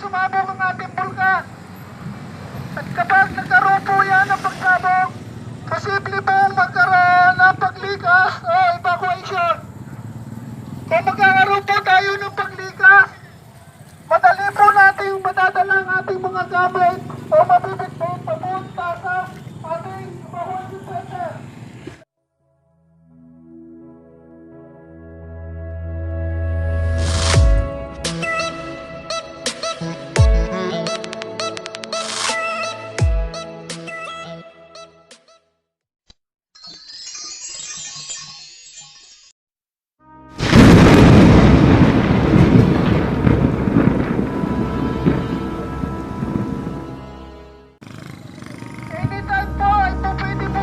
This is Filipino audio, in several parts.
sumabog ang ating bulkan. At kapag nagkaroon po yan ng pagsabog, posible pong magkaroon ng paglikas o evacuation. Kung magkakaroon po tayo ng paglikas, madali po natin madadala ang ating mga gamit o mabibitbit papunta sa ating evacuation center.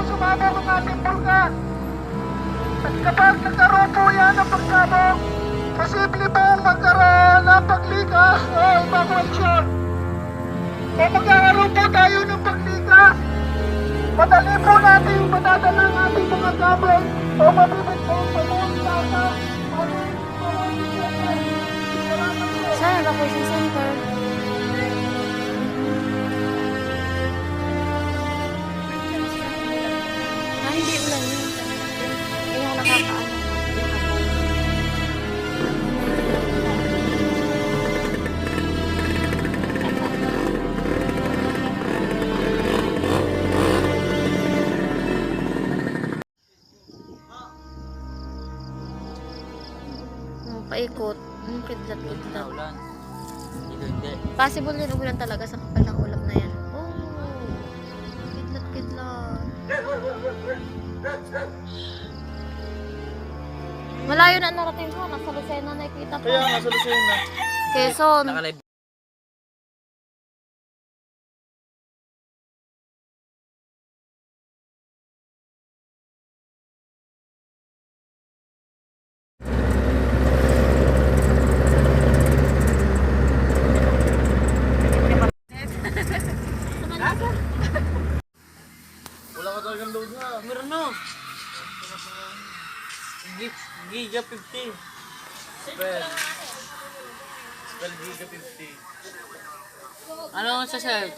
Sumabog ang ating bulkan. At kapag nagkaroon po yan ng pagsabog, posible pong magkaroon ng paglikas o evacuation. Kung magkakaroon po tayo ng paglikas, madali po natin madadala ang ating mga gamit o mabibitbit papunta sa ating evacuation center. Saan evacuation center? Hindi ulan yun. Kaya nakakaano. Paikot. Kidlat-kidlat. Possible din ulan talaga sa kapal ng ulap na yan. Oh, kidlat-kidlat. Malayo na narating ko. Nasa Lucena nakikita ko. Kaya nasa Lucena. Quezon. Wala ka talagang load na. Meron no. Giga 50. Spell Giga 50. Ano sa search?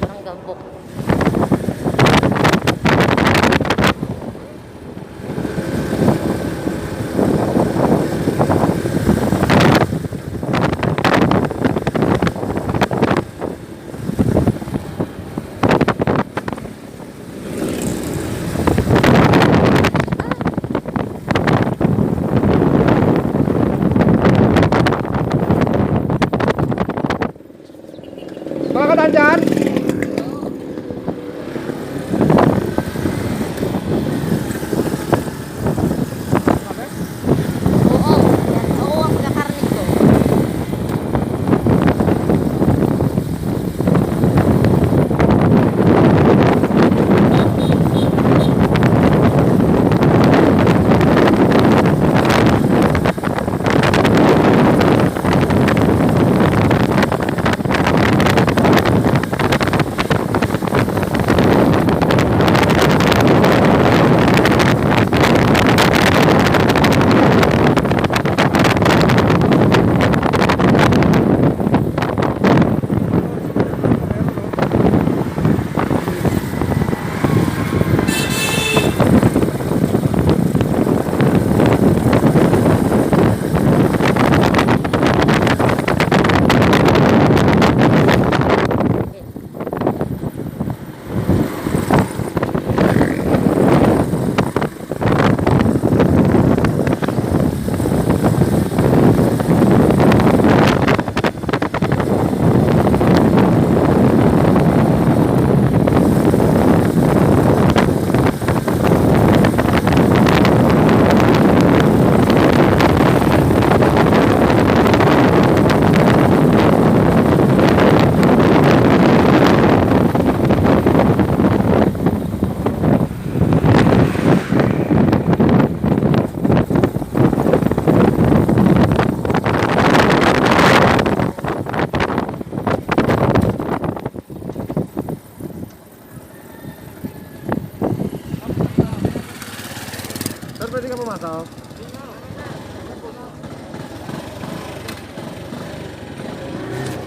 Ang gambok.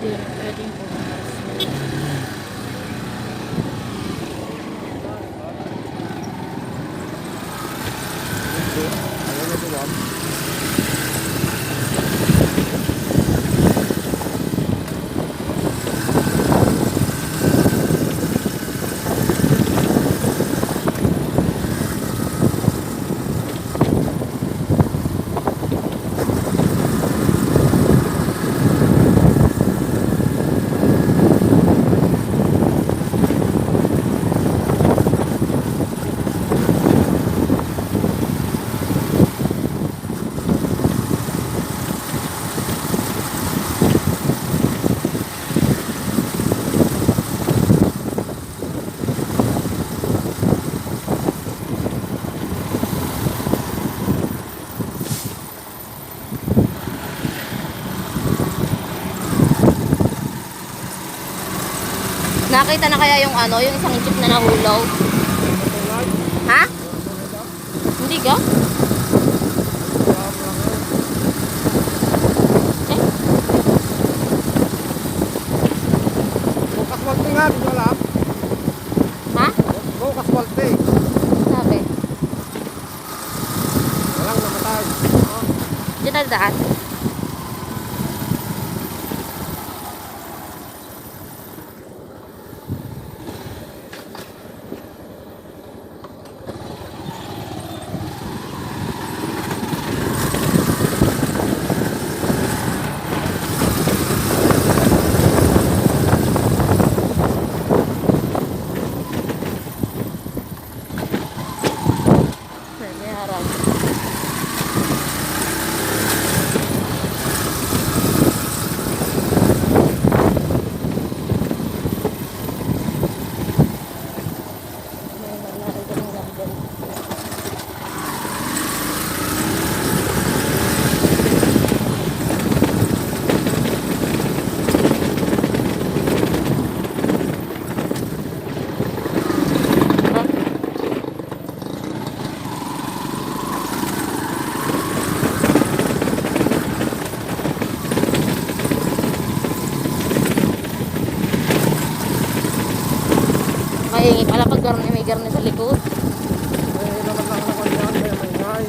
Pwede yung pumuntas. Nakita na kaya yung ano, yung isang jeep na nahulaw? Ha? Hindi ka? Eh? Bukas walte nga, di nyo alam? Ha? Bukas walte. Sabi? Walang namatay. Diyan na daan? May harap. Mahingi pala pag may garni sa likod. May naman lang naman yan, kaya may ngay.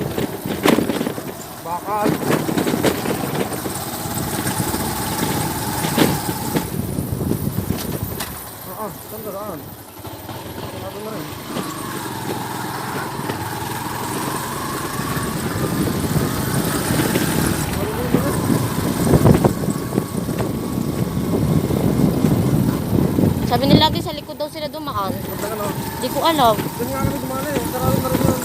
Bakal. Saan daraan? Sarado na rin. Sabi nila lagi sa likod daw sila dumaan. Punta ka na. Di ko alam. Diyan nga kami dumali eh. Sarado na rin yun.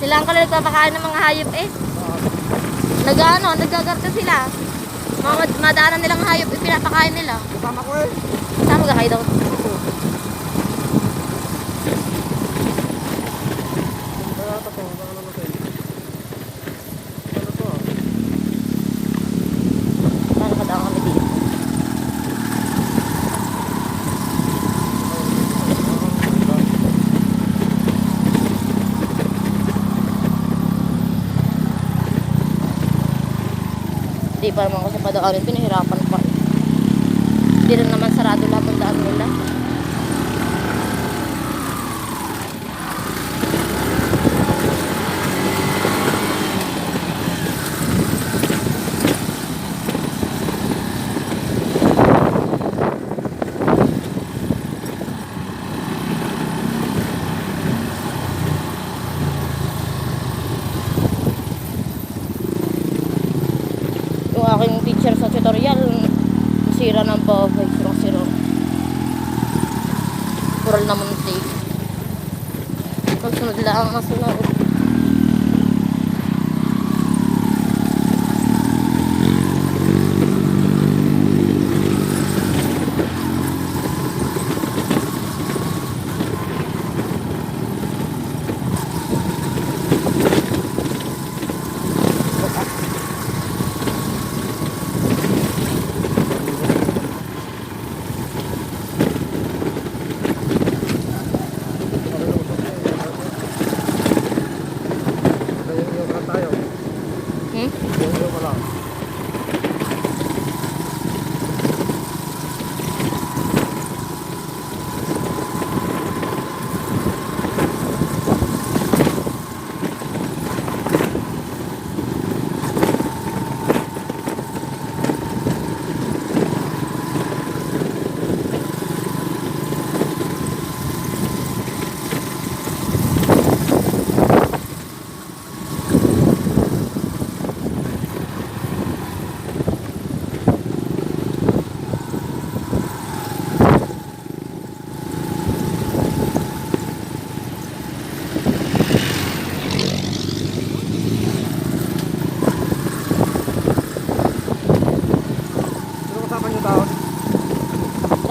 Sila ang kala nagpapakain ng mga hayop eh. Nagagarta sila. Mga madaanan nilang hayop, pinapakain nila. Kasama ko eh. Saan magkakain daw? Kaya tapos, baka namatay. Ano to ah? Paano kadaan kami dito? Di pa naman kasi padaanin, pinahirapan pa. Hindi rin naman sarado lahat ng daan nila. Yung aking teacher sa tutorial, sira ng bahay, sirang-sira. Pural na muntik. Pagsunod lang ang masunod.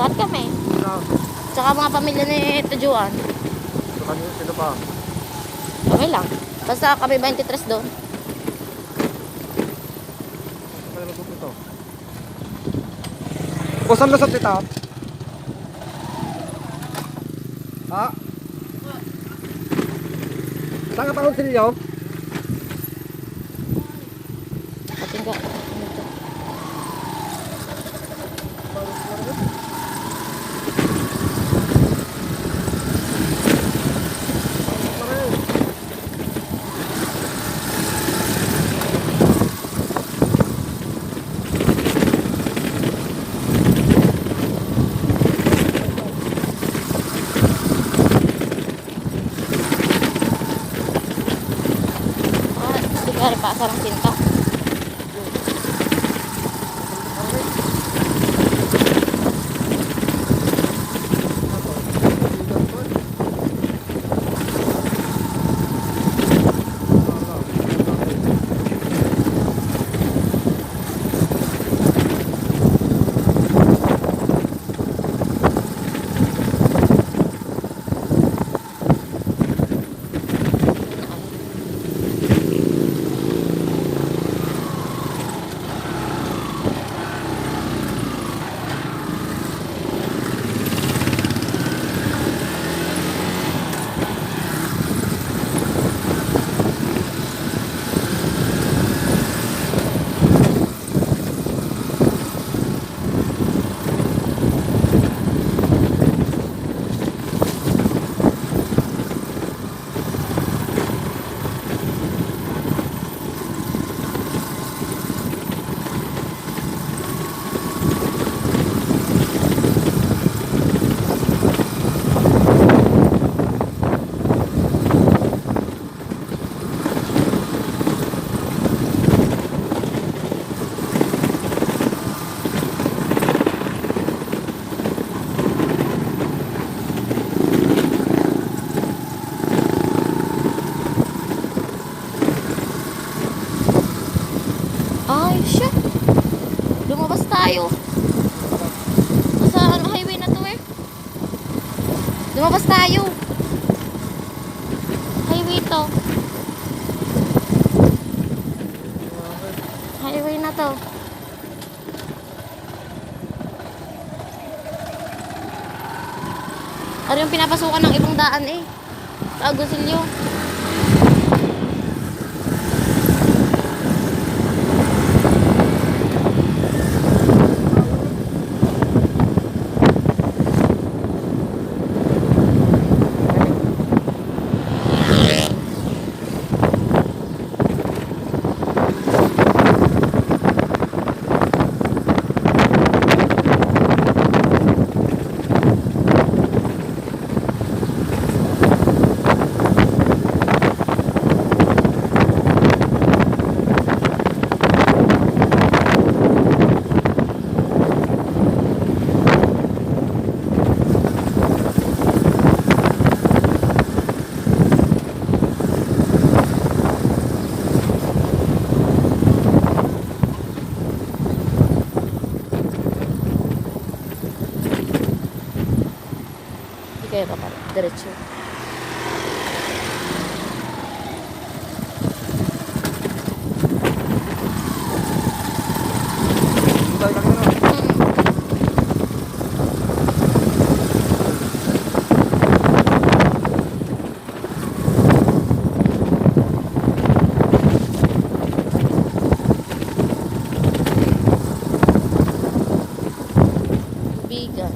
Lahat kami. Tsaka mga pamilya ni Tujuan. Sino pa? Kami lang. Basta kami 23 doon. O, saan lusot ito? Ha? Saan ka parang silyo? Ating ka. Kaya pa sarang tinta. Ay, shit. Lumabas tayo. Sa highway na to eh. Lumabas tayo. Highway to. Highway na to. Ano yung pinapasukan ng ibang daan eh. Sa Agosilio. Pera pala. Diretso. Tayo kanina. Bigan.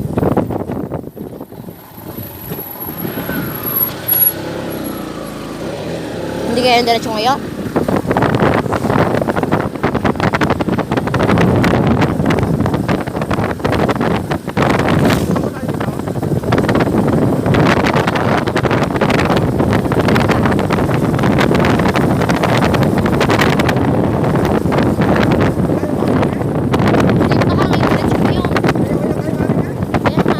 Hindi kaya yung diretso ngayon? Dito ka, yung diretso ngayon. Ayan na.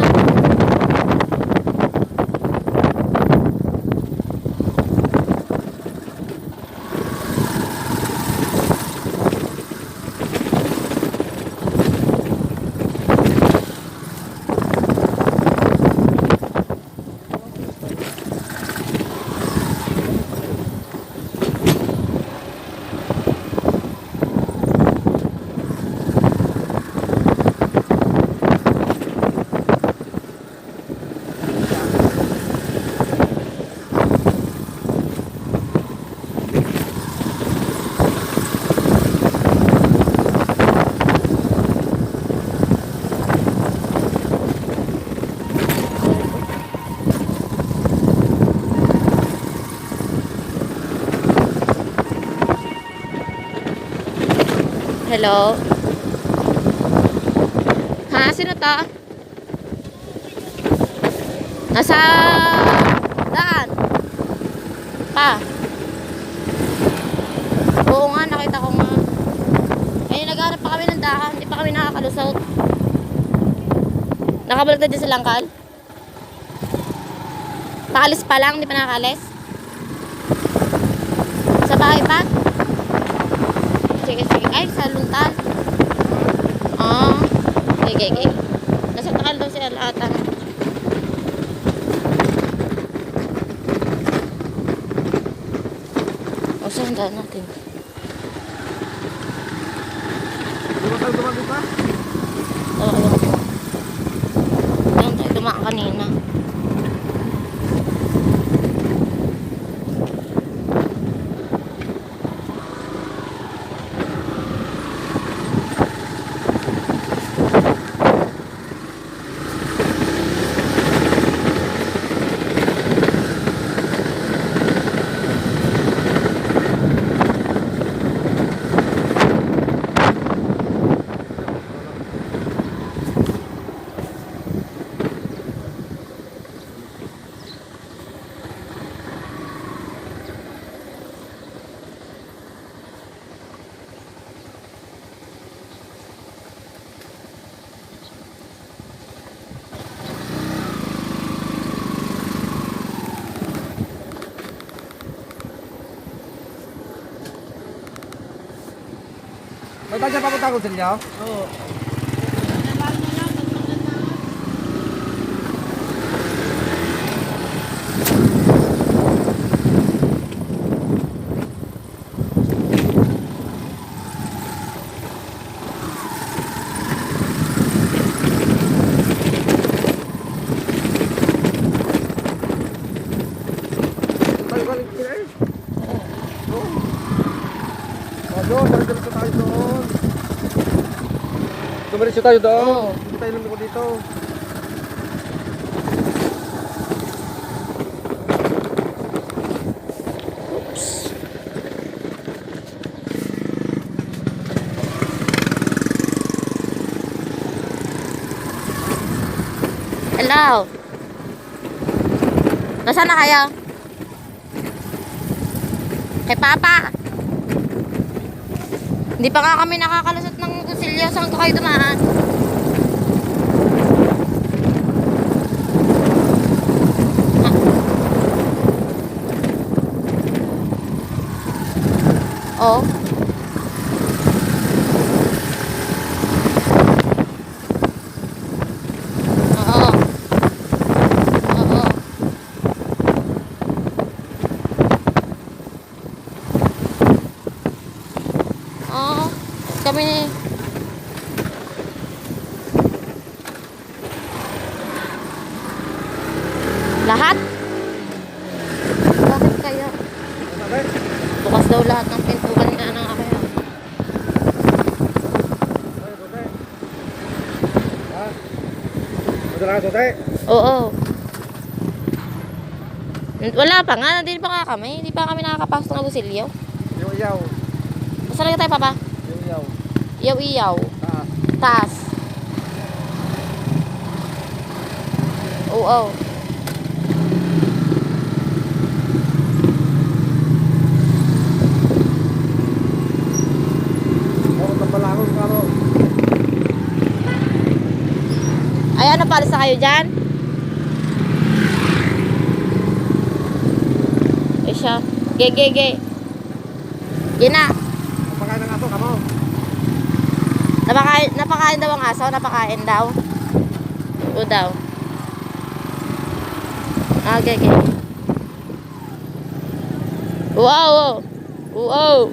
Hello? Ha? Sino to? Nasa daan. Pa. Oo nga, nakita ko nga. Eh, naghanap pa kami ng daan. Hindi pa kami nakakalusot. Nakabalik na din sa langkal. Paalis pa lang, hindi pa nakakalis. Sa bahay pa? Sige, sige. Ay, sa luntal. Ah. Okay, okay. Nasa takal daw si Alata. O, saan daan natin? Di ba tayo tumagod pa? Oo. Doon tayo dumaan kanina. May tayo papunta ko sa inyo? Oo. Tayo galing sila eh. Oo. Doon, diretso tayo doon. Dumiretso tayo doon. Oo. Hindi tayo lumiko dito. Hello? Nasaan na kayo? Kay Papa? Hindi pa nga kami nakakalusot ng kusilyo. Saan ko kayo dumaan? Oh. Oo. Oo. kami ni... Lahat? Bakit kaya? Bukas daw lahat ng pintuan nga ng akin. Oo. Wala pa nga, hindi pa nga kami. Hindi pa kami nakakapasok ng Agosilyo. Yaw-yaw. Saan na tayo, Papa? Yaw-yaw. Iyaw-iyaw. Taas. Oo. Ay, ano, palis na kayo dyan? Ay siya. Ge. Gina. Napakain ng aso, kamo. Napakain daw ang aso. Napakain daw. Oo daw. Ah, ge. Wow. Wow.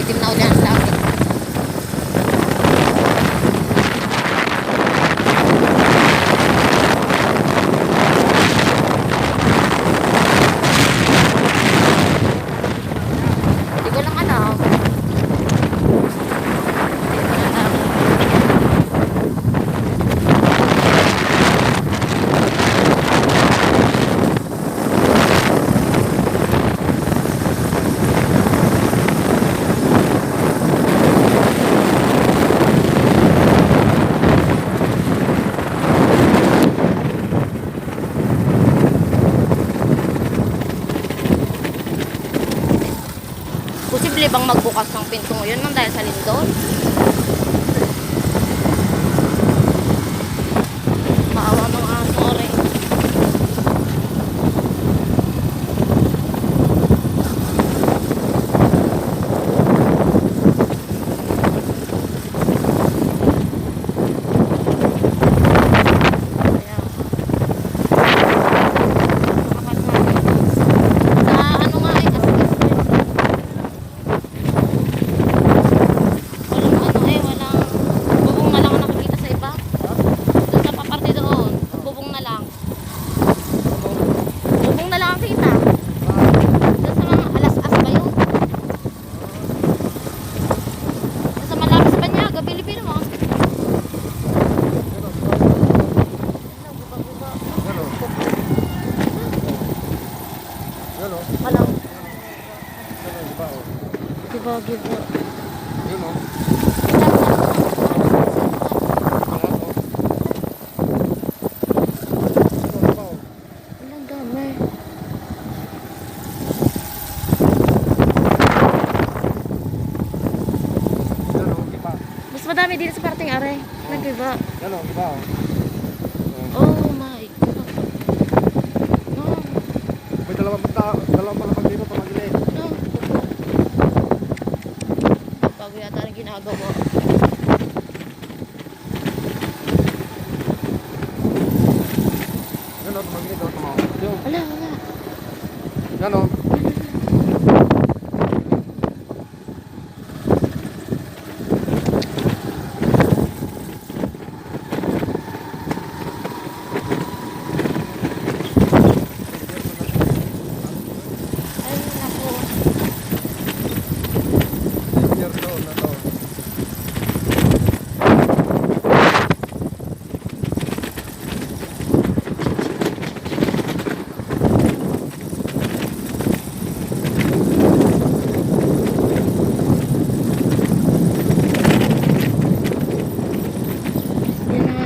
Maitim na ulit ang langit. Hindi ko lang alam. Posible bang magbukas ng pinto ngayon nang dahil sa lindol? Maawa mga aso rin. Giba. Yun o. Ang dami. Mas madami dito sa parting are. Naggiba. Yan o, giba o. Oh my God. No. May dalawang palapag dito pamagilid. No. Bago yata ang ginagawa. Yan o, pamagilid o. Wala. Yan o. Ay, naku. Years old na to. Yan na.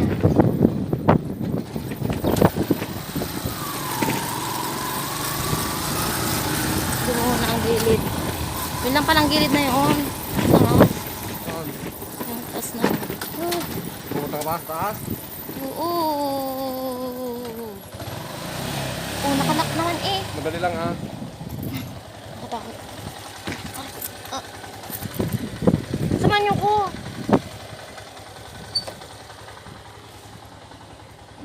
Dumuho na ang gilid. Yun lang palang gilid na yun. Taas. Yung taas na. Pumunta ka ba? Taas? Oo. Oh, nakalak naman eh. Madali lang ha. Nakatakot. Ah. Samahan niyo ko.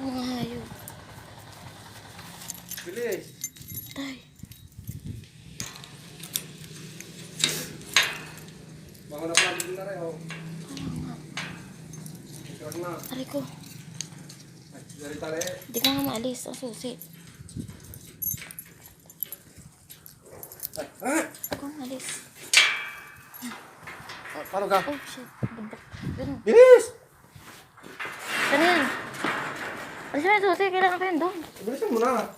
Mga hayop. Bilis. Tay. Bangon na pala din na rin o. Kaya nga. Ikaw na. Aray ko. Ay, dari tali. Hindi ka nga maalis. Ang susi. Ay, ah! Ako nga maalis. Paano ka? Oh, shit. Bubok. Ganun. Bilis! Ganun yan. Alis mo yung susi. Kailangan ko yan doon. Bilisan mo na.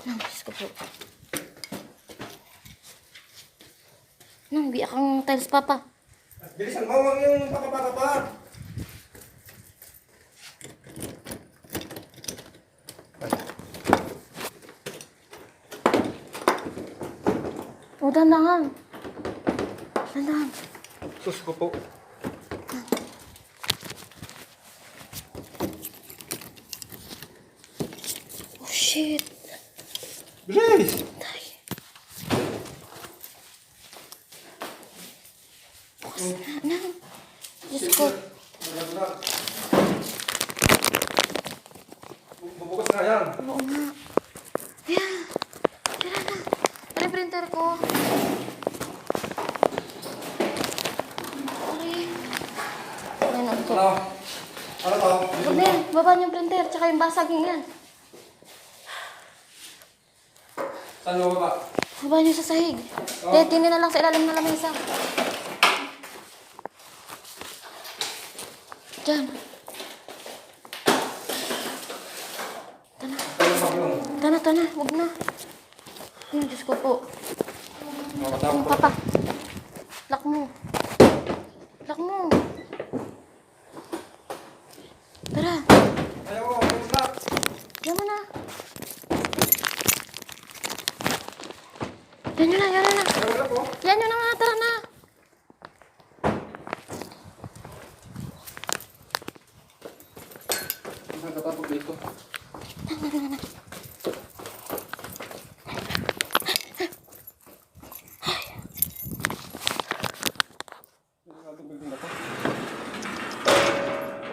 Diyos ko po. Nang biyak ang tiles, Papa. Bilisan mo, huwag yung pakapaka pa. O, dandahan. Dandahan. Sus ko po. Oh, shit. Bilis! Tay. Bukas na. Nang. Diyos ko. Bubukas na yan. Oo nga. Ayan. Tira. printer ko. Sorry. Ayan, ang Ano? Ano to? Huwag na yan. Baba niyo yung printer. Tsaka yung basagin yan. Saan mo ba? Baba niyo sa sahig. Tinin na lang sa ilalim ng lamesa. Diyan. Tana. Huwag na. Ay, Diyos ko po. Ang papa. Lock mo. Tara. Ayaw ko, stop. Yan mo na. Yan nyo na. Yan nyo na nga. Tara na. Nakatapog dito.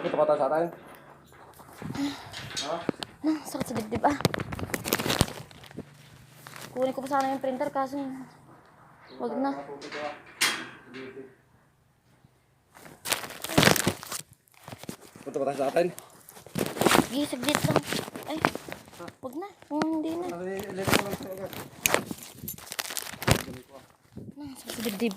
Ito pa tayo sa atin. Sakit sa dibdib ah. Kunin ko pa sana yung printer kaso wag na. Ito pa tayo sa atin. Sige, saglit lang. Ay, wag na. Hindi na. Sakit sa dibdib.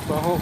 Baho.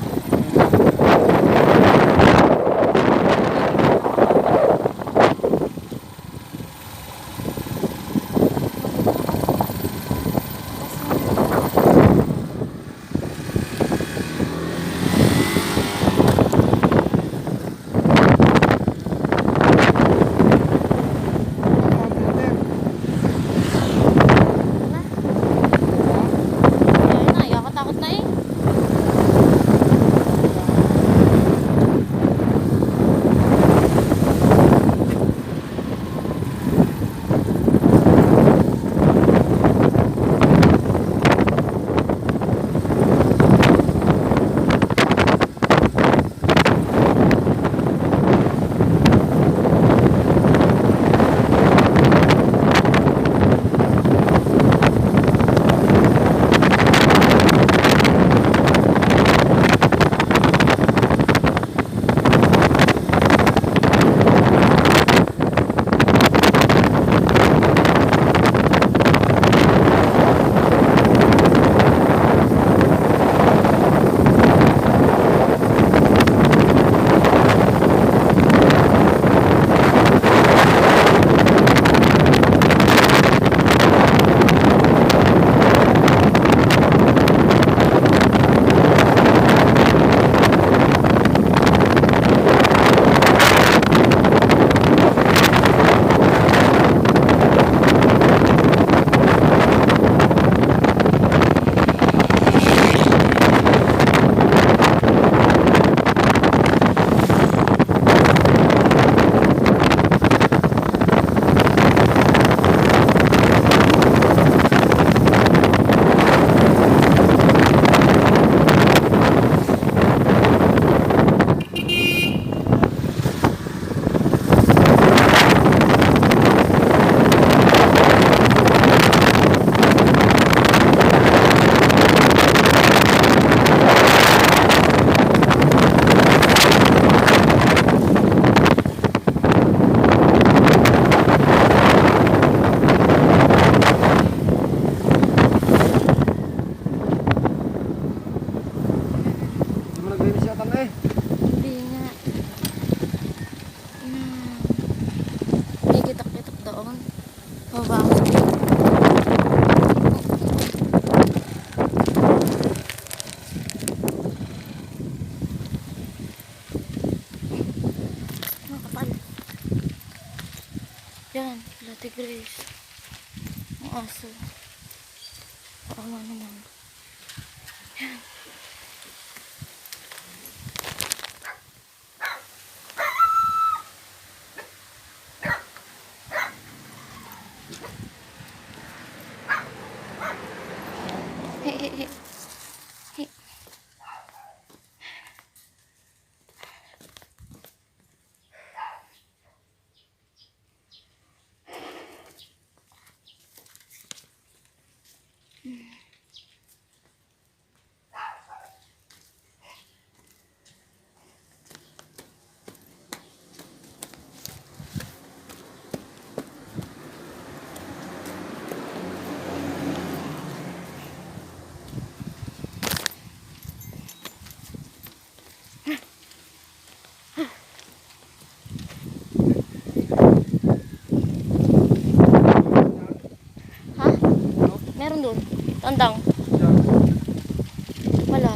Yan, Ate Grace. Ang aso. Paawa naman. Yan. He. Tandang. Wala.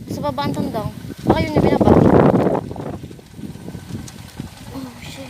Sa baba ang tandang. Baka yun yung binaba. Oh, shit.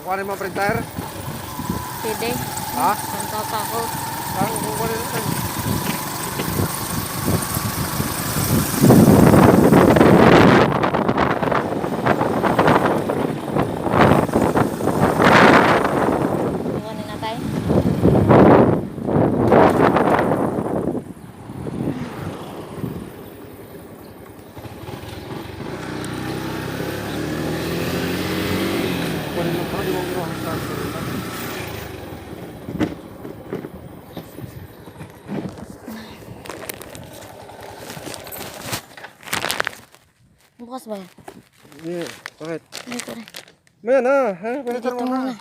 Kukuha mo printer? Pwede. Ha? Santa pa ako. Saan kukuha rin? Kukunin na tayo. Kukuha mo di mo kinuha sa Bukas ba yan? Hindi, bakit? Dito rin. Maya na, ha? Dito muna.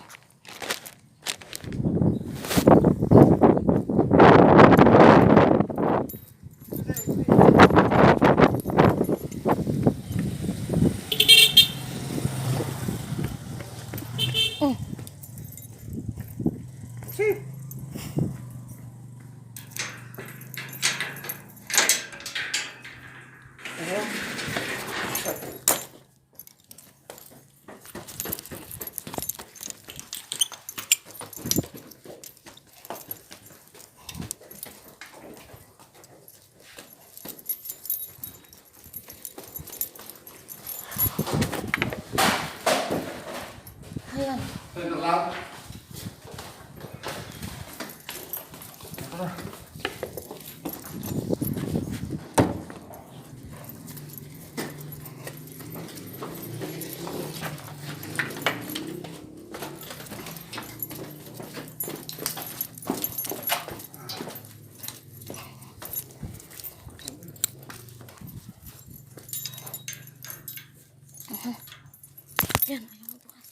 Si! Ayan. Yan, ayaw mo bukas.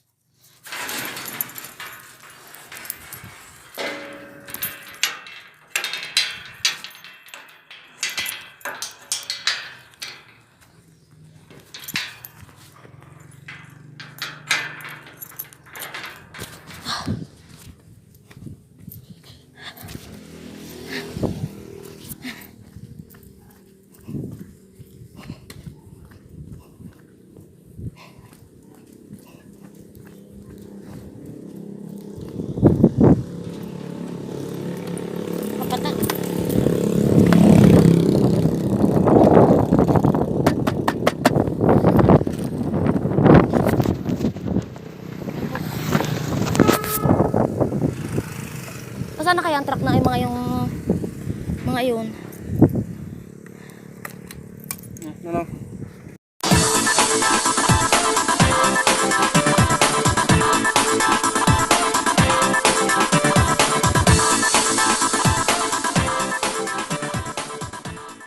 Kapatan. Nasaan na kaya ang truck na yung mga yun?